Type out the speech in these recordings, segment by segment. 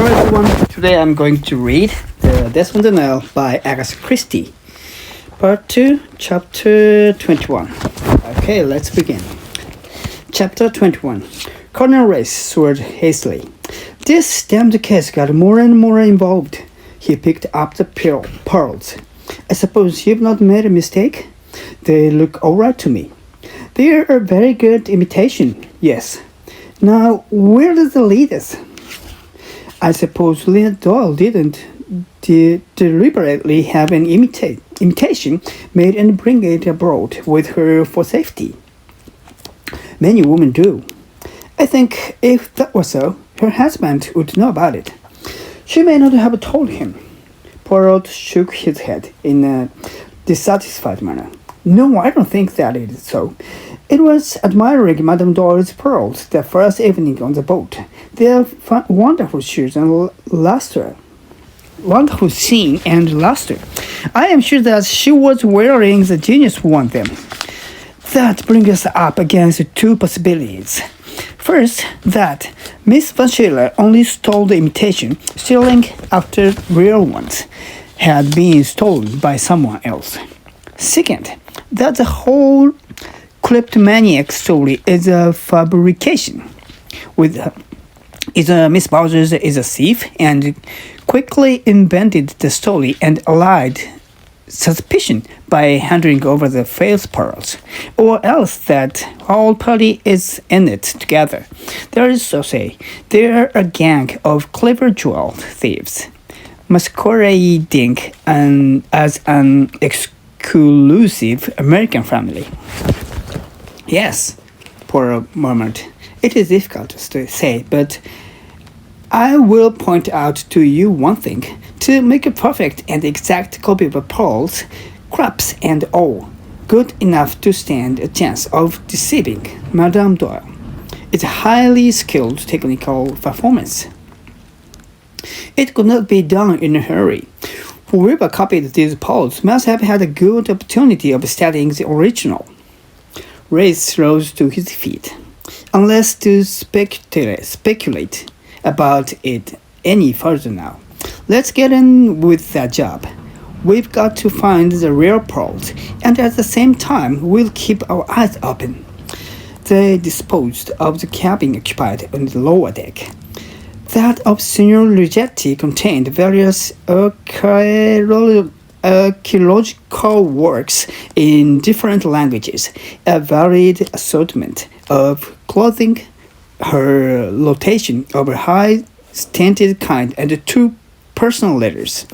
Hello everyone, today I'm going to read the Nile by Agatha Christie, Part 2, Chapter 21. Okay, let's begin. Chapter 21. Colonel Race swore hastily. This damned case got more and more involved. He picked up the pearls. I suppose you've not made a mistake? They look all right to me. They're a very good imitation, yes. Now, where does it lead us? I suppose Lena Doyle didn't deliberately have an imitation made and bring it abroad with her for safety. Many women do. I think if that was so, her husband would know about it. She may not have told him. Poirot shook his head in a dissatisfied manner. No, I don't think that it is so. It was admiring Madame Doyle's pearls the first evening on the boat. They are wonderful shoes and luster. Wonderful sheen and luster. I am sure that she was wearing the genius who won them. That brings us up against two possibilities. First, that Miss Van Schiller only stole the imitation, stealing after real ones had been stolen by someone else. Second, that the whole kleptomaniac story is a fabrication. Miss Bowser is a thief and quickly invented the story and allied suspicion by handing over the false pearls, or else that whole party is in it together. There is so say, they're a gang of clever jewel thieves, masquerading as an exclusive American family. Yes, Poirot murmured. It is difficult to say, but I will point out to you one thing. To make a perfect and exact copy of pearls, craps and all, good enough to stand a chance of deceiving Madame Doyle. It's a highly skilled technical performance. It could not be done in a hurry. Whoever copied these pearls must have had a good opportunity of studying the original. Race rose to his feet. Unless to speculate about it any further now. Let's get in with that job. We've got to find the real pearls, and at the same time, we'll keep our eyes open. They disposed of the cabin occupied on the lower deck. That of Signor Rigetti contained various archaeological works in different languages, a varied assortment of clothing, her notation of a high stinted kind, and two personal letters,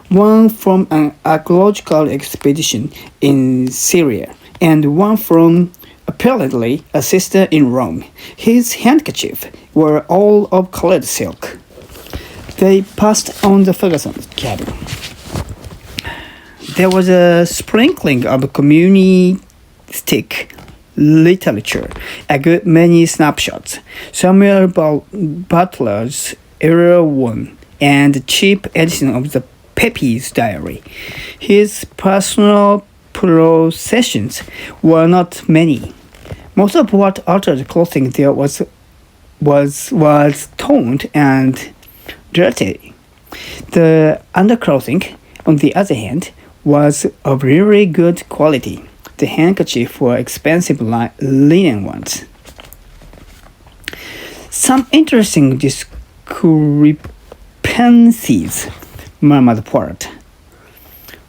one from an archaeological expedition in Syria, and one from apparently a sister in Rome. His handkerchiefs were all of colored silk. They passed on the Ferguson's cabin. There was a sprinkling of communistic literature, a good many snapshots, Samuel Butler's Era 1, and a cheap edition of the Pepys diary. His personal possessions were not many. Most of what altered clothing there was torn and dirty. The underclothing, on the other hand, was of really good quality. The handkerchiefs were expensive linen ones. Some interesting discrepancies, murmured Poirot.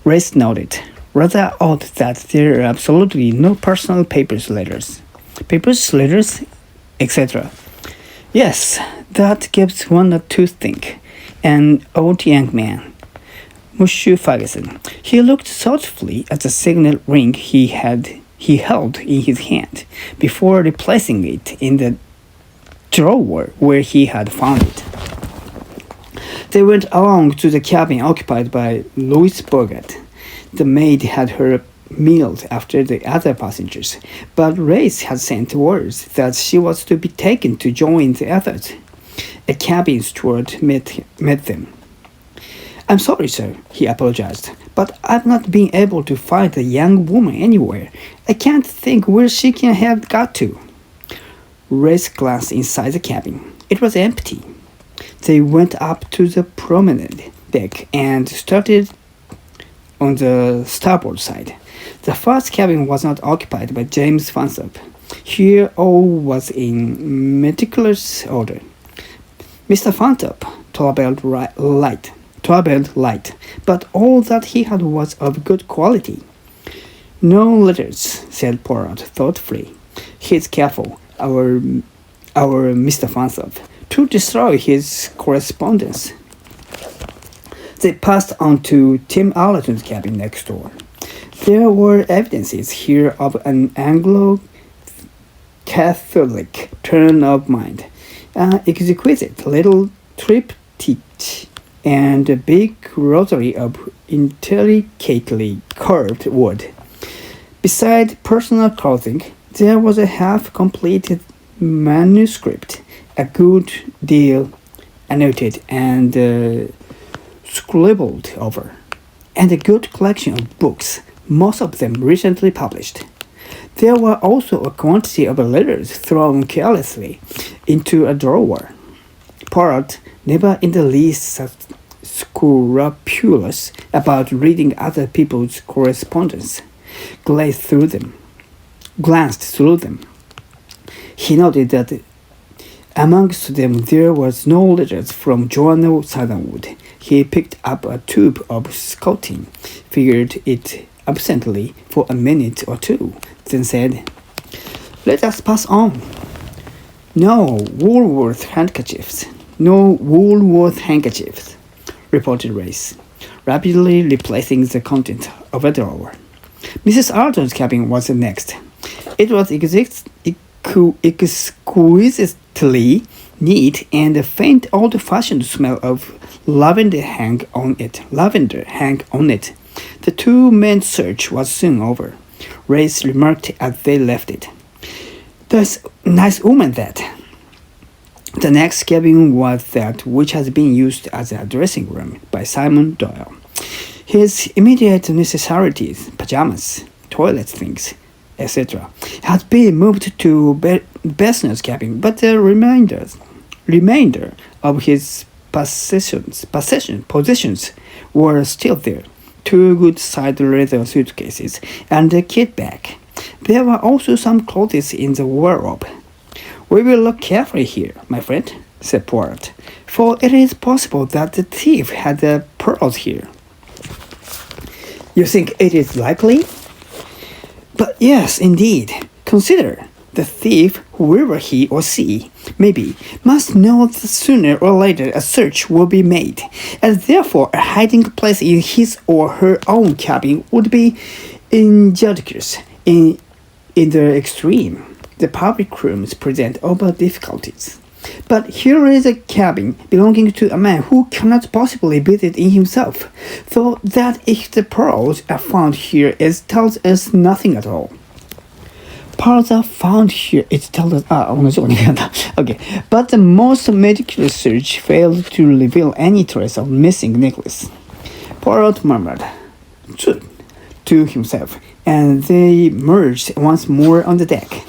Race nodded. Rather odd that there are absolutely no personal papers, letters, etc. Yes, that gives one to think. An old young man. Monsieur Ferguson. He looked thoughtfully at the signet ring he held in his hand before replacing it in the drawer where he had found it. They went along to the cabin occupied by Louise Bourget. The maid had her meals after the other passengers, but Race had sent word that she was to be taken to join the others. A cabin steward met them. I'm sorry, sir, he apologized, but I've not been able to find the young woman anywhere. I can't think where she can have got to. Race glanced inside the cabin. It was empty. They went up to the promenade deck and started on the starboard side. The first cabin was not occupied by James Fansop. Here all was in meticulous order. Mr. Fansop travelled light, but all that he had was of good quality. No letters, said Poirot thoughtfully. He is careful, our Mr. Fansop, to destroy his correspondence. They passed on to Tim Allerton's cabin next door. There were evidences here of an Anglo-Catholic turn of mind, an exquisite little triptych, and a big rosary of intricately carved wood. Beside personal clothing, there was a half-completed manuscript, a good deal annotated and scribbled over, and a good collection of books, most of them recently published. There were also a quantity of letters thrown carelessly into a drawer. Poirot, never in the least scrupulous about reading other people's correspondence, glanced through them. He noted that amongst them there was no letters from Joanna Southernwood. He picked up a tube of scouting, figured it absently for a minute or two, then said, "Let us pass on." No Woolworth handkerchiefs, reported Race, rapidly replacing the contents of a drawer. Mrs. Allerton's cabin was the next. It was exquisitely neat, and a faint old-fashioned smell of lavender hung on it. The two-men's search was soon over. Race remarked as they left it, "That's a nice woman, that." The next cabin was that which has been used as a dressing room by Simon Doyle. His immediate necessities, pajamas, toilet things, etc., had been moved to Besner's cabin, but the remainder of his possessions were still there. 2 good-sized leather suitcases and a kit bag. There were also some clothes in the wardrobe. "We will look carefully here, my friend," said Poirot, "for it is possible that the thief had the pearls here." "You think it is likely?" "But yes, indeed. Consider, the thief, whoever he or she may be, must know that sooner or later a search will be made, and therefore a hiding place in his or her own cabin would be injudicious in the extreme. The public rooms present other difficulties. But here is a cabin belonging to a man who cannot possibly visit in himself, so that if the pearls are found here, it tells us nothing at all." Pearls are found here, it tells us... 同じことになった。Okay. But the most meticulous search failed to reveal any trace of missing necklace. Poirot murmured to himself, and they merged once more on the deck.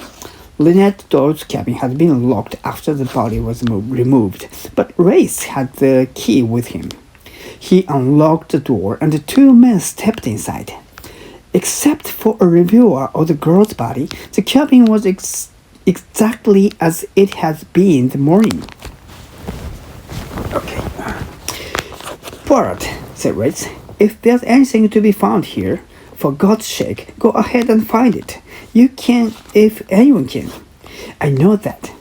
Lynette Doyle's cabin had been locked after the body was removed, but Race had the key with him. He unlocked the door, and the two men stepped inside. Except for a reviewer of the girl's body, the cabin was exactly as it had been the morning. "Okay. Poirot," said Race, "if there's anything to be found here, for God's sake, go ahead and find it. You can, if anyone can. I know that."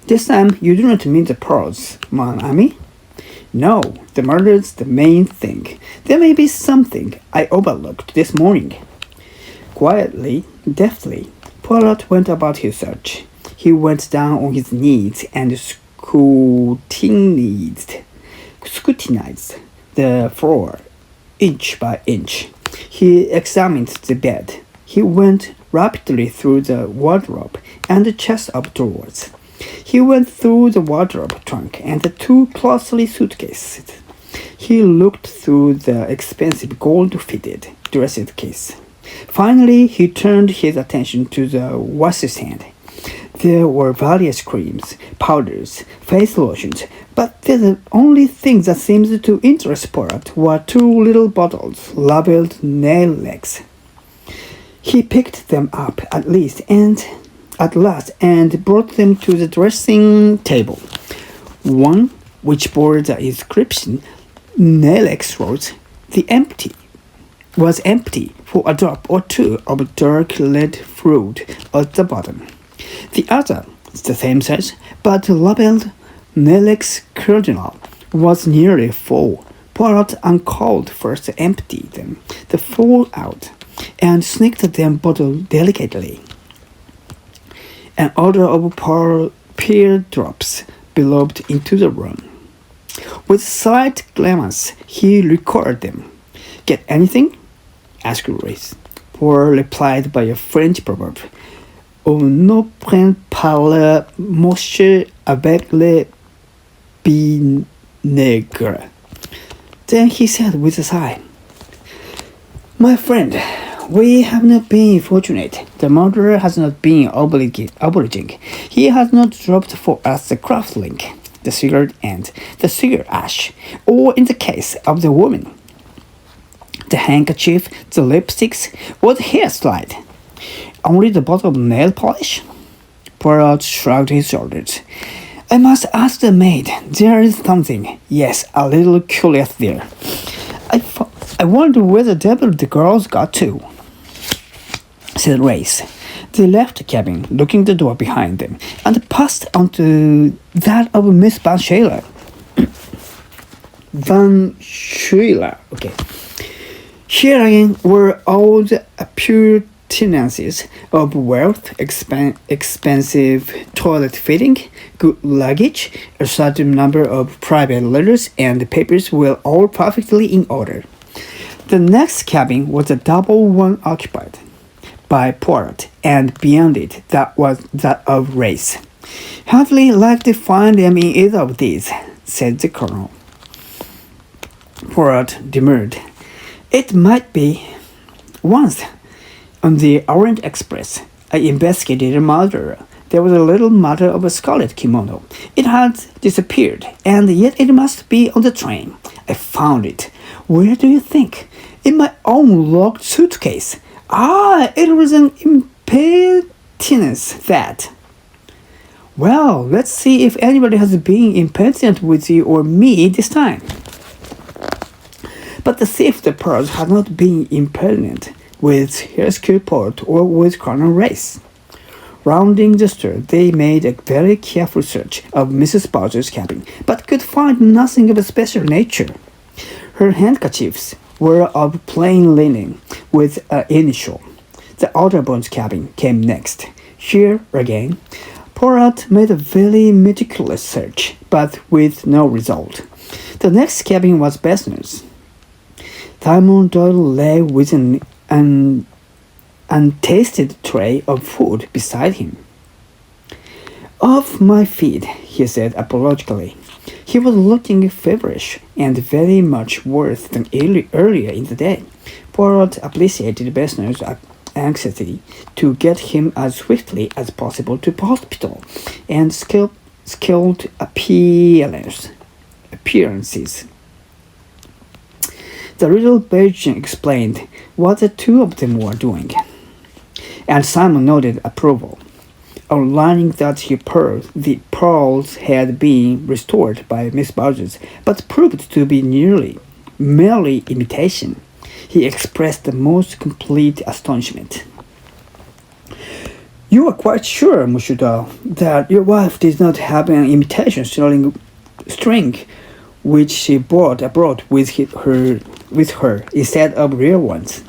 "This time you do not mean the pearls, mon ami?" "No, the murder's the main thing. There may be something I overlooked this morning." Quietly, deftly, Poirot went about his search. He went down on his knees and scrutinized the floor, inch by inch. He examined the bed. He went rapidly through the wardrobe and the chest of drawers. He went through the wardrobe trunk and the 2 costly suitcases. He looked through the expensive gold-fitted dressing case. Finally, he turned his attention to the washstand. There were various creams, powders, face lotions, but the only thing that seemed to interest Poirot were two little bottles labeled nail legs. He picked them up at last and brought them to the dressing table. One, which bore the inscription "Nail X Rose," was empty for a drop or two of dark lead fluid at the bottom. The other, the same size, but labeled "Nalex Cardinal," was nearly full. Poirot uncalled first emptied them, the full out, and sneaked them bottle delicately. An odor of pear drops billowed into the room. With slight glance, he recorded them. "Get anything?" asked Grace. Poirot replied by a French proverb. "On ne prend pas le monsieur avec le vinaigre." Then he said with a sigh, "My friend, we have not been fortunate. The murderer has not been obliging. He has not dropped for us the craft link, the cigarette end, the cigar ash, or in the case of the woman, the handkerchief, the lipsticks, or the hair slide. Only the bottle of nail polish?" Poirot shrugged his shoulders. "I must ask the maid. There is something, yes, a little curious there. I wonder where the devil the girls got to," said Race. They left the cabin, locking the door behind them, and passed on to that of Miss Van Schuyler. Okay. Here again were all the appurtenances of wealth, expensive toilet fitting, good luggage, a certain number of private letters, and papers were all perfectly in order. The next cabin was a double one occupied by Poirot, and beyond it that was that of Race. "Hardly like to find them in either of these," said the colonel. Poirot demurred. "It might be. Once, on the Orient Express, I investigated a murder. There was a little matter of a scarlet kimono. It had disappeared, and yet it must be on the train. I found it. Where do you think? In my own locked suitcase. Ah, it was an impertinence, that. Well, let's see if anybody has been impertinent with you or me this time." But the thief the pearls had not been impertinent with Hercule Poirot or with Colonel Race. Rounding the store, they made a very careful search of Mrs. Bowser's cabin, but could find nothing of a special nature. Her handkerchiefs were of plain linen, with an initial. The Otterbourne's cabin came next. Here, again, Poirot made a very meticulous search, but with no result. The next cabin was Besner's. Simon Doyle lay with an untasted tray of food beside him. "Off my feet," he said apologetically. He was looking feverish and very much worse than earlier in the day. Poirot appreciated Besner's anxiety to get him as swiftly as possible to hospital, and skilled appearances. The little Belgian explained what the two of them were doing, and Simon nodded approval, outlining that the pearls had been restored by Miss Bowser's, but proved to be merely imitation. He expressed the most complete astonishment. "You are quite sure, Monsieur Doyle, that your wife did not have an imitation string which she brought abroad with her instead of real ones?"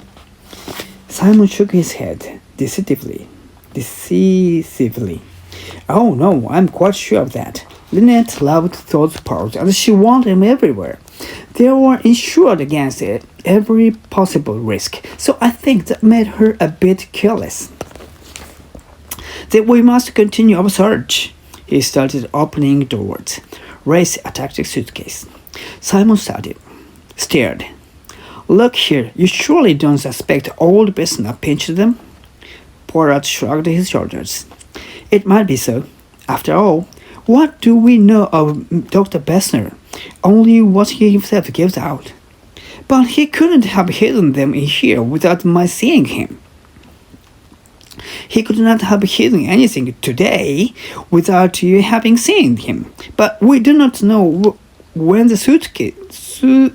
Simon shook his head decisively. "Oh, no, I'm quite sure of that. Lynette loved those pearls, and she wore them everywhere. They were insured against every possible risk, so I think that made her a bit careless. Then we must continue our search." He started opening doors. Race attacked the suitcase. Simon stared. "Look here, you surely don't suspect old Besner pinched them?" Poirot shrugged his shoulders. It might be so. After all, what do we know of Dr. Bessner? Only what he himself gives out. But he couldn't have hidden them in here without my seeing him. He could not have hidden anything today without you having seen him. But we do not know when the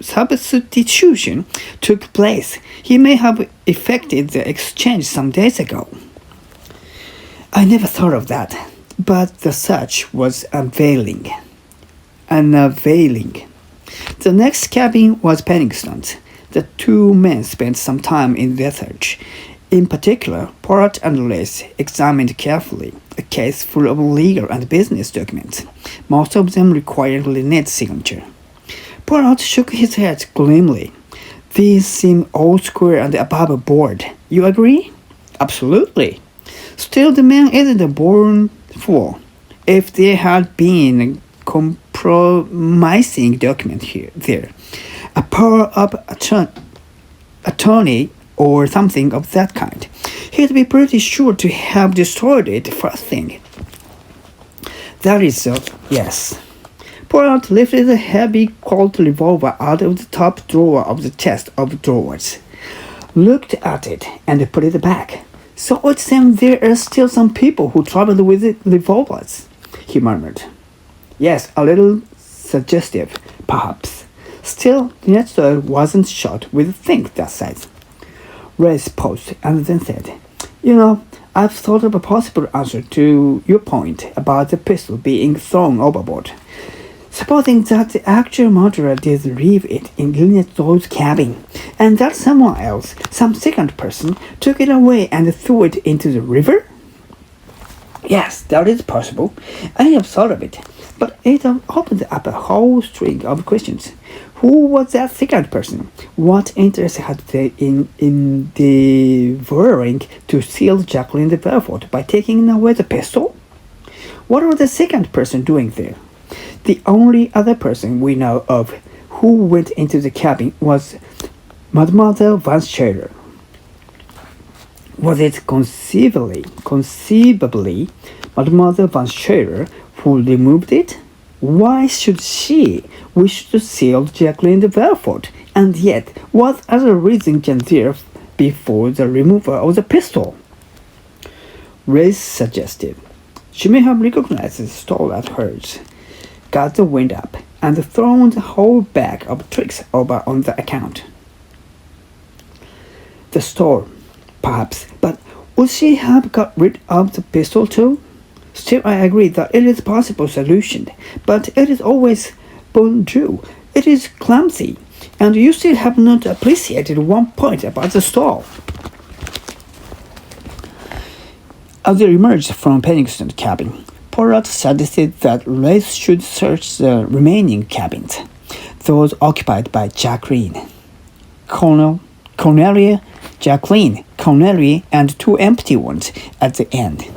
substitution took place. He may have effected the exchange some days ago. I never thought of that, but the search was unavailing. The next cabin was Pennington's. The two men spent some time in their search. In particular, Pollard and Lace examined carefully a case full of legal and business documents. Most of them required Lynette's signature. Pollard shook his head gloomily. These seem all square and above board. You agree? Absolutely. Still, the man isn't a born fool. If there had been a compromising document there, a power of attorney or something of that kind, he'd be pretty sure to have destroyed it first thing. That is so, yes. Pollard lifted a heavy Colt revolver out of the top drawer of the chest of drawers, looked at it, and put it back. So it seems there are still some people who traveled with revolvers, he murmured. Yes, a little suggestive, perhaps. Still, Lynette Doyle wasn't shot with a thing that size. Race paused and then said, You know, I've thought of a possible answer to your point about the pistol being thrown overboard. Supposing that the actual murderer did leave it in Lynette Doyle's cabin, and that someone else, some second person, took it away and threw it into the river? Yes, that is possible. I have thought of it, but it opened up a whole string of questions. Who was that second person? What interest had they in endeavoring to seal Jacqueline de Belfort by taking away the pistol? What was the second person doing there? The only other person we know of who went into the cabin was Mademoiselle Van Scherer. Was it conceivably Mademoiselle Van Scherer who removed it? Why should she wish to seal Jacqueline de Belfort? And yet, what other reason can there be for the removal of the pistol? Race suggested. She may have recognized the stall at hers, got the wind up, and thrown the whole bag of tricks over on the account. The store, perhaps, but would she have got rid of the pistol too? Still, I agree that it is a possible solution, but it is always bonjour. It is clumsy, and you still have not appreciated one point about the stall. As they emerged from Pennington's cabin, Pollard suggested that Lace should search the remaining cabins, those occupied by Jacqueline, Cornelia, Jacqueline, Cornelia, and two empty ones at the end,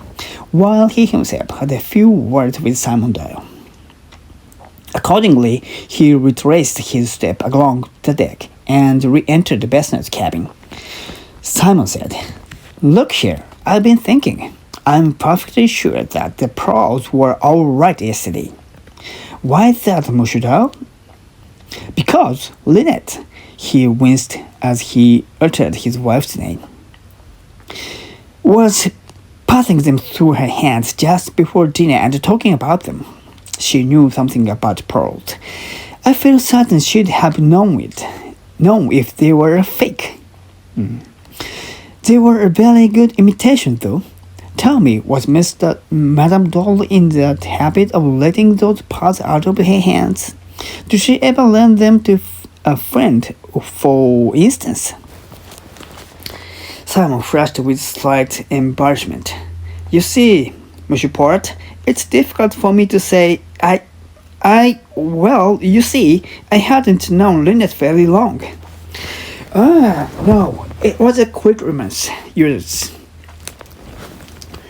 while he himself had a few words with Simon Doyle. Accordingly, he retraced his step along the deck and re-entered Bessner's cabin. Simon said, Look here, I've been thinking. I'm perfectly sure that the pearls were all right yesterday. Why is that, Monsieur Doyle? Because Lynette, he winced as he uttered his wife's name, was passing them through her hands just before dinner and talking about them. She knew something about pearls. I feel certain she'd have known if they were a fake. They were a very good imitation, though. Tell me, was Madame Doyle in the habit of letting those pass out of her hands? Did she ever lend them to a friend, for instance? Simon flushed with slight embarrassment. You see, Monsieur Pollard, it's difficult for me to say. Well, you see, I hadn't known Lynette very long. No, it was a quick romance, yours.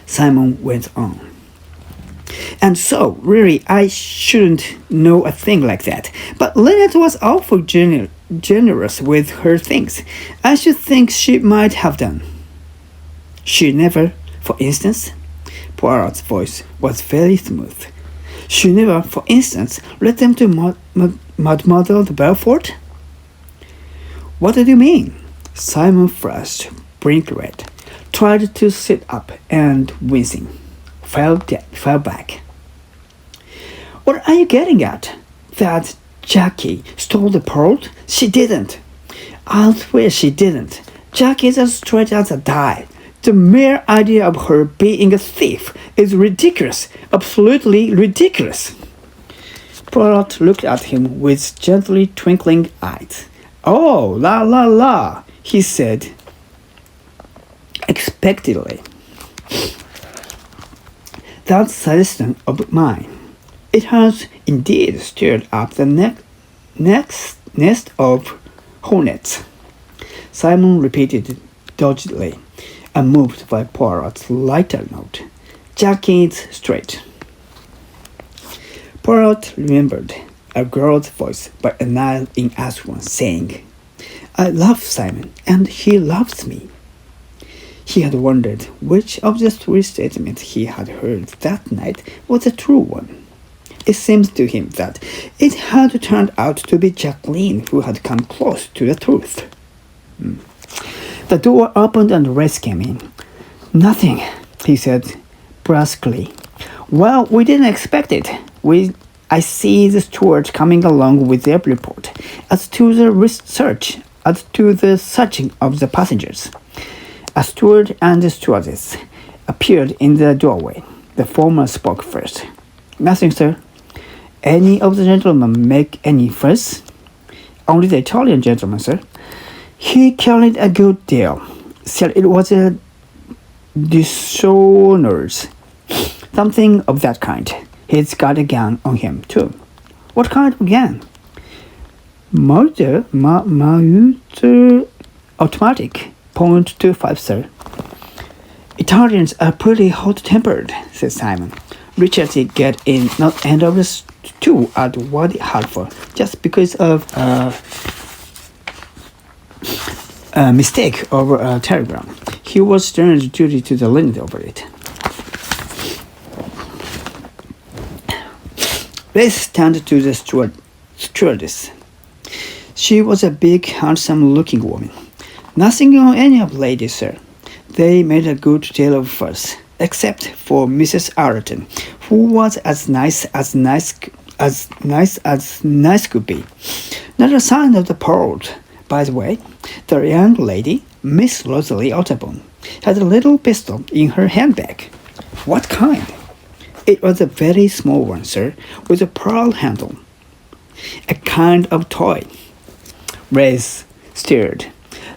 Simon went on. And so, really, I shouldn't know a thing like that. But Lynette was awful generous with her things. I should think she might have done. She never, for instance? Poirot's voice was very smooth. "She never, for instance, let them to Mademoiselle de Belfort?" "What do you mean?" Simon flushed, brick red, tried to sit up, and wincing, fell back. "What are you getting at? That Jackie stole the pearl? She didn't. I'll swear she didn't. Jackie's as straight as a die. The mere idea of her being a thief is ridiculous, absolutely ridiculous." Poirot looked at him with gently twinkling eyes. "Oh, la la la," he said expectantly. "That suggestion of mine. It has indeed stirred up the nest of hornets," Simon repeated doggedly, unmoved by Poirot's lighter note. "Jackie's straight." Poirot remembered a girl's voice by Nile in Aswan saying, "I love Simon, and he loves me." He had wondered which of the three statements he had heard that night was the true one. It seemed to him that it had turned out to be Jacqueline who had come close to the truth. The door opened and Race came in. "Nothing," he said brusquely. "Well, we didn't expect it. I see the steward coming along with their report as to the searching of the passengers." A steward and a stewardess appeared in the doorway. The former spoke first. "Nothing, sir." "Any of the gentlemen make any fuss?" "Only the Italian gentleman, sir. He carried a good deal. Said it was a dishonors. Something of that kind. He's got a gun on him, too." "What kind of gun?" Mauser automatic, .25, sir." "Italians are pretty hot-tempered," said Simon. "Richard get in not end of the stew at Wadi Halfa just because of a mistake over a telegram. He was stern duty to the limit over it." Race turned to the stewardess. She was a big, handsome-looking woman. "Nothing on any of the ladies, sir. They made a good deal of fuss, except for Mrs. Allerton, who was as nice could be. Not a sign of the pearl. By the way, the young lady, Miss Rosalie Otterburn, had a little pistol in her handbag." "What kind?" "It was a very small one, sir, with a pearl handle. A kind of toy." Race stared.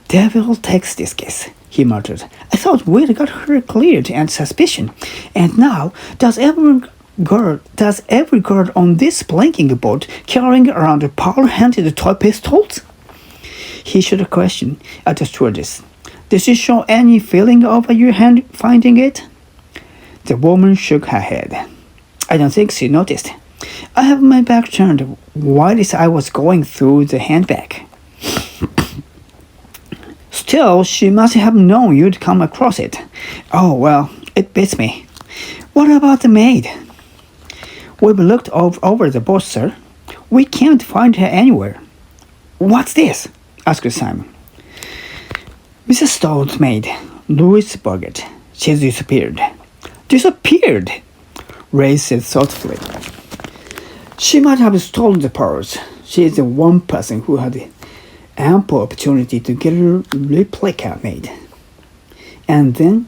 "Devil takes this case," he muttered. "I thought we'd got her cleared and suspicion, and now does every girl on this blanking boat carrying around pearl-handled toy pistols?" He should have questioned at the stewardess. "Did she show any feeling over your hand finding it?" The woman shook her head. "I don't think she noticed. I have my back turned while I was going through the handbag." "Still, she must have known you'd come across it." "Oh, well, it beats me." "What about the maid?" "We've looked over the boat, sir. We can't find her anywhere." "What's this?" asked Simon. "Mrs. Stowe's maid, Louise Boggett. She's disappeared." "Disappeared?" Ray said thoughtfully. "She might have stolen the pearls. She is the one person who had ample opportunity to get a replica made. And then,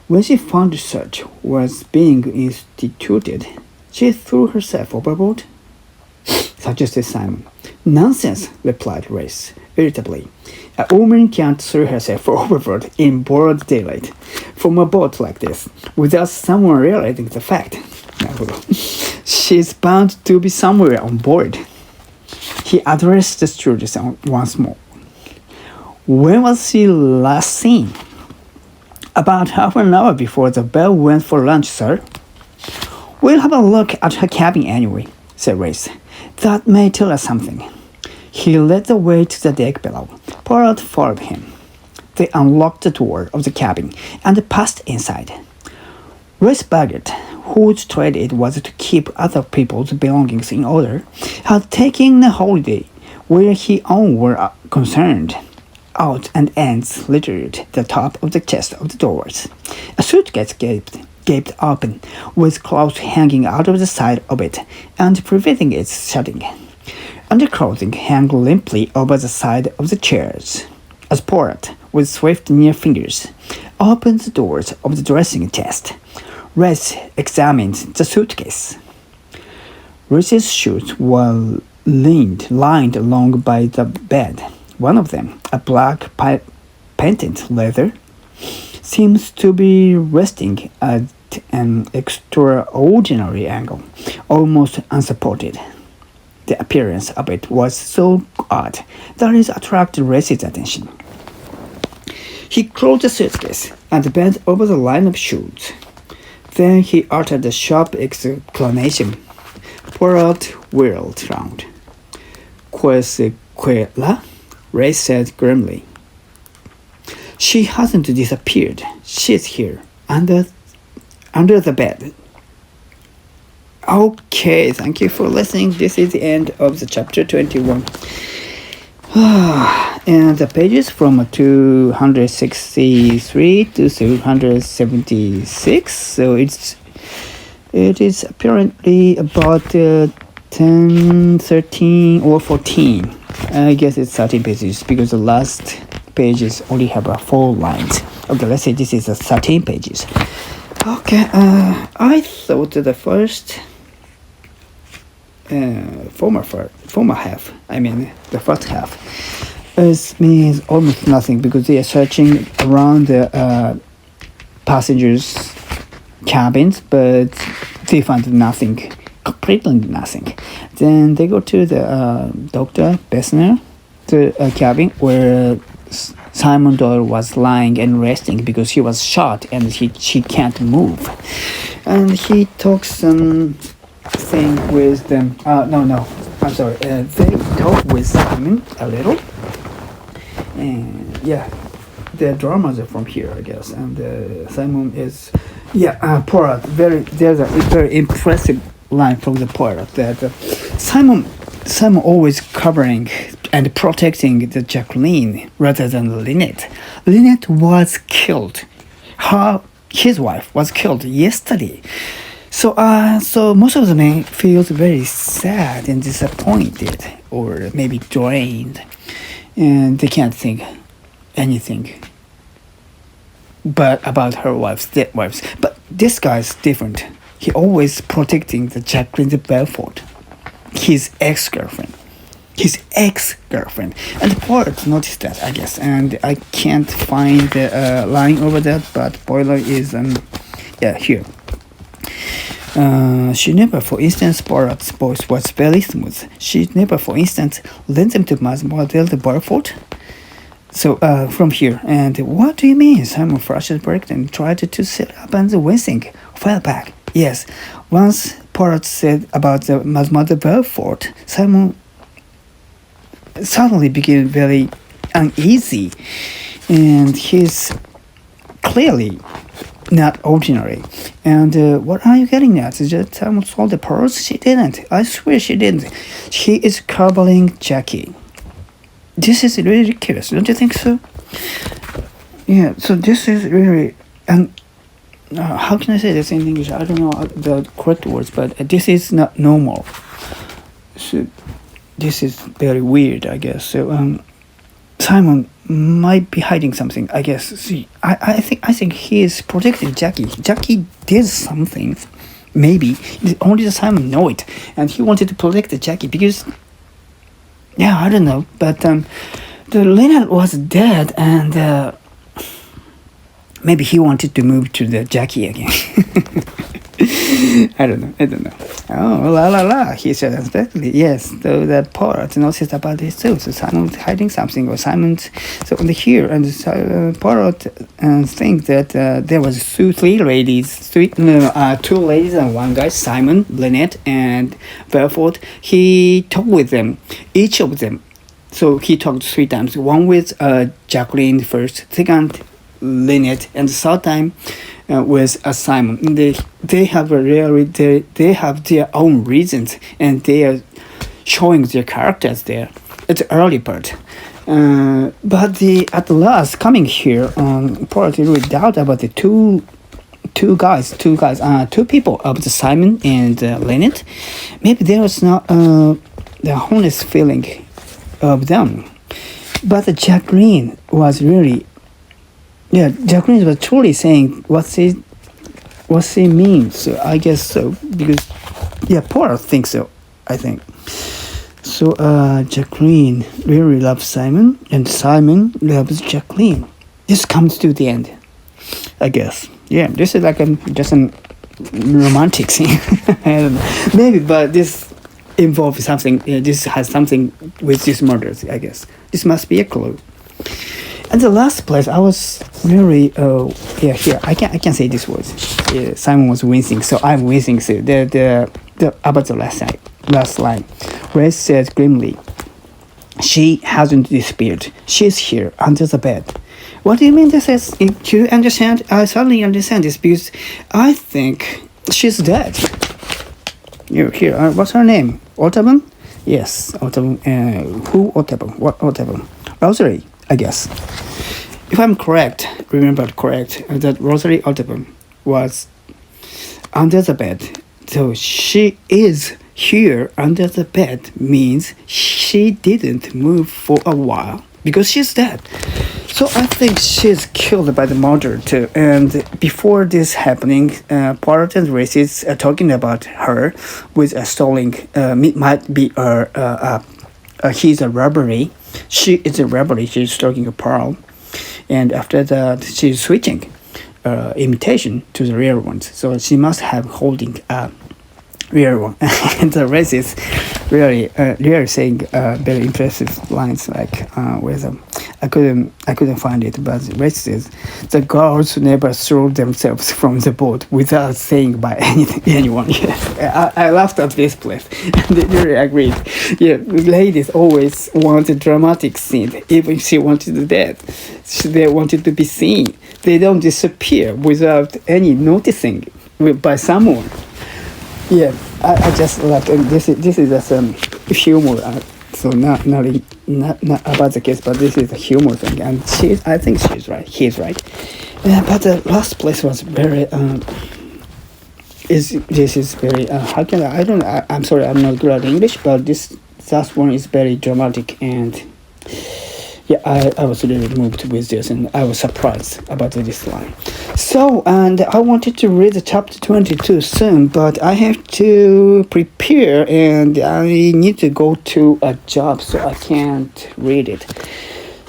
when she found the search was being instituted, she threw herself overboard," suggested Simon. "Nonsense," replied Race irritably. "A woman can't throw herself overboard in broad daylight from a boat like this without someone realizing the fact. She's bound to be somewhere on board." He addressed the stewardess once more. "When was she last seen?" "About half an hour before the bell went for lunch, sir." "We'll have a look at her cabin anyway," said Race. "That may tell us something." He led the way to the deck below. Poirot followed him. They unlocked the door of the cabin and passed inside. Rex Baggett, whose trade it was to keep other people's belongings in order, had taken a holiday where his own were concerned. Odds and ends littered the top of the chest of the drawers. A suitcase gaped open, with clothes hanging out of the side of it and preventing its shutting. Underclothing hung limply over the side of the chairs. As Porat, with swift near fingers, opened the doors of the dressing chest, Rex examined the suitcase. Rex's shoes were lined along by the bed. One of them, a black patent leather, seems to be resting at an extraordinary angle, almost unsupported. The appearance of it was so odd that it attracted Rex's attention. He closed the suitcase and bent over the line of shoes. Then he uttered a sharp exclamation. Poirot whirled round. Quella? Rex said grimly. She hasn't disappeared. She's here, under the bed. Okay, thank you for listening. This is the end of the chapter 21. And the pages from 263 to 276. So it is apparently about 10, 13, or 14. I guess it's 13 pages because the last pages only have 4 lines. Okay, let's say this is 13 pages. Okay, I thought the first former half, the first half, means almost nothing because they are searching around the passengers' cabins, but they find nothing, completely nothing. Then they go to the Dr. Bessner, the cabin where Simon Doyle was lying and resting because he was shot and she can't move. And he talks something with them. They talk with Simon a little. And yeah, the dramas are from here, I guess. And Simon is, Poirot. There's a very impressive line from the Poirot that Simon always covering and protecting the Jacqueline rather than Lynette. Lynette was killed. His wife was killed yesterday. So most of the men feels very sad and disappointed, or maybe drained, and they can't think anything but about her dead wives. But this guy's different. He always protecting the Jacqueline Belfort, his ex-girlfriend. And the Poirot noticed that, I guess, and I can't find the line over that, but Boiler is here. She never, for instance, Poirot's voice was very smooth. She never, for instance, lent them to Mademoiselle de Beaufort. So, from here, and what do you mean? Simon flushed break and tried to sit up and wincing fell back. Yes, once Poirot said about the Mademoiselle Belfort, Simon suddenly became very uneasy, and he's clearly not ordinary. And what are you getting at? Is that Simon sold the pearls? She didn't. I swear she didn't. She is cobbling Jackie. This is really ridiculous, don't you think so? Yeah, so this is really, and how can I say this in English? I don't know the correct words, but this is not normal. So this is very weird, I guess. So Simon might be hiding something, I guess. See, I think he is protecting Jackie. Jackie did something, maybe only Simon know it, and he wanted to protect Jackie because, I don't know. But the Leonard was dead, and maybe he wanted to move to the Jackie again. I don't know. Oh, la, he said unexpectedly. Yes, though the Poirot noticed about this too. So Simon was hiding something, or Simon's so on the here, and Poirot think that there was two ladies and one guy, Simon, Lynette, and Belfort. He talked with them, each of them. So he talked 3 times. One with Jacqueline first, second Lynette, and the third time with Simon. They have they have their own reasons, and they are showing their characters there. It's the early part. But at last coming here, probably really doubt about the two people of the Simon and Leonard. Maybe there was not the honest feeling of them. But Jacqueline was really, Jacqueline was truly saying what she means. So I guess so, because Paul thinks so, I think. So Jacqueline really loves Simon, and Simon loves Jacqueline. This comes to the end, I guess. Yeah, this is like just a romantic scene. Maybe, but this involves something. This has something with these murders, I guess. This must be a clue. And the last place, I was really here. I can say these words. Simon was wincing, so I'm wincing too. The about the last line. Grace said grimly, "She hasn't disappeared. She's here under the bed." What do you mean this is? Do you understand? I suddenly understand this because I think she's dead. Here, what's her name? Ottoman? Yes, Ottoman. Who Ottoman? What Ottoman? Rosary, I guess. If I'm correct, that Rosary Ottoman was under the bed. So she is here under the bed means she didn't move for a while because she's dead. So I think she's killed by the murderer too. And before this happening, Part and racists are talking about her with a stalling. Might be he's a robbery. She is a robbery. She's talking a Pearl, and after that she's switching imitation to the real ones. So she must have holding a real one. And the racists really saying very impressive lines like with I couldn't find it, but the racists, the girls never threw themselves from the boat without saying by anyone. I laughed at this place. They really agreed. Ladies always want a dramatic scene, even if she wanted dead. They wanted to be seen. They don't disappear without any noticing by someone. I just like this is just humor. So not about the case, but this is a humor thing, and I think she's right. He's right. But the last place was very this is very how can I'm sorry, I'm not good at English, but this last one is very dramatic, and I was really moved with this, and I was surprised about this line. So, and I wanted to read the chapter 22 soon, but I have to prepare, and I need to go to a job, so I can't read it.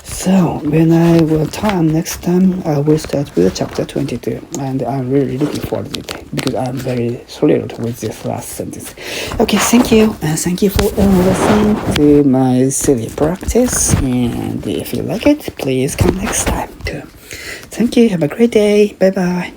So, when I will time next time, I will start with chapter 22, and I'm really looking forward to it, because I'm very thrilled with this last sentence. Okay, thank you, and thank you for listening to my silly practice, and if you like it, please come next time too. Thank you, have a great day, bye bye.